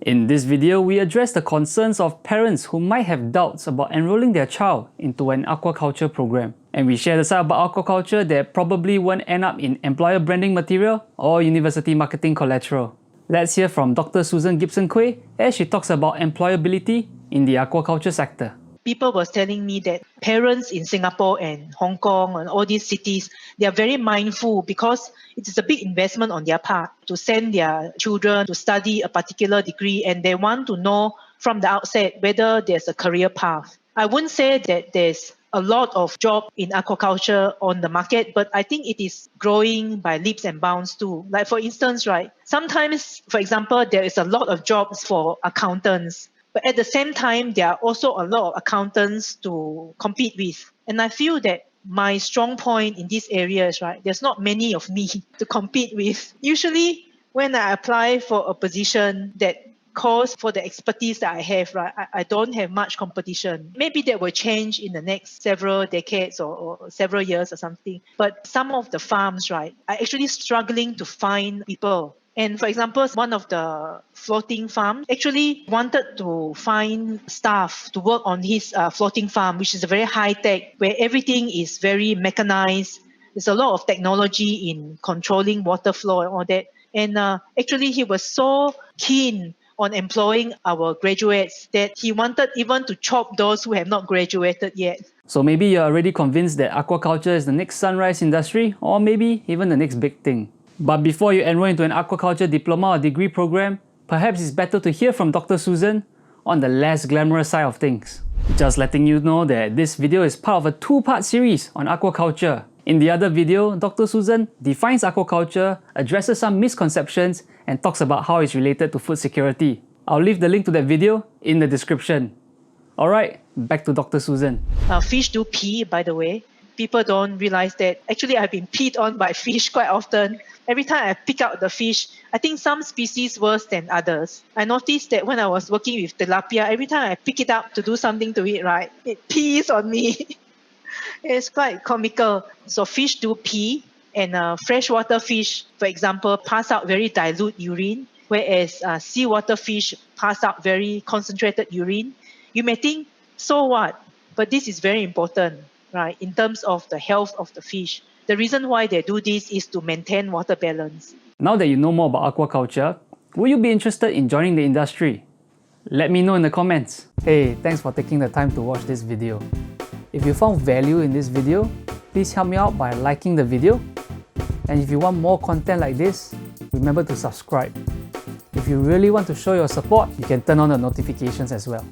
In this video, we address the concerns of parents who might have doubts about enrolling their child into an aquaculture program. And we share the side about aquaculture that probably won't end up in employer branding material or university marketing collateral. Let's hear from Dr. Susan Gibson-Kueh as she talks about employability in the aquaculture sector. People were telling me that parents in Singapore and Hong Kong and all these cities, they are very mindful because it is a big investment on their part to send their children to study a particular degree, and they want to know from the outset whether there's a career path. I wouldn't say that there's a lot of job in aquaculture on the market, but I think it is growing by leaps and bounds too. Like for instance, right, sometimes, for example, there is a lot of jobs for accountants. But at the same time, there are also a lot of accountants to compete with. And I feel that my strong point in these areas, right, there's not many of me to compete with. Usually, when I apply for a position that calls for the expertise that I have, right, I don't have much competition. Maybe that will change in the next several decades or several years or something. But some of the farms, right, are actually struggling to find people. And for example, one of the floating farms actually wanted to find staff to work on his floating farm, which is a very high-tech, where everything is very mechanized. There's a lot of technology in controlling water flow and all that. And actually, he was so keen on employing our graduates that he wanted even to chop those who have not graduated yet. So maybe you're already convinced that aquaculture is the next sunrise industry, or maybe even the next big thing. But before you enroll into an aquaculture diploma or degree program, perhaps it's better to hear from Dr. Susan on the less glamorous side of things. Just letting you know that this video is part of a two-part series on aquaculture. In the other video, Dr. Susan defines aquaculture, addresses some misconceptions, and talks about how it's related to food security. I'll leave the link to that video in the description. Alright, back to Dr. Susan. Fish do pee, by the way. People don't realize that actually I've been peed on by fish quite often. Every time I pick out the fish, I think some species worse than others. I noticed that when I was working with tilapia, every time I pick it up to do something to it, right, it pees on me. It's quite comical. So fish do pee, and freshwater fish, for example, pass out very dilute urine, whereas seawater fish pass out very concentrated urine. You may think, so what? But this is very important, right, in terms of the health of the fish. The reason why they do this is to maintain water balance. Now that you know more about aquaculture, will you be interested in joining the industry? Let me know in the comments. Hey, thanks for taking the time to watch this video. If you found value in this video, please help me out by liking the video. And if you want more content like this, remember to subscribe. If you really want to show your support, you can turn on the notifications as well.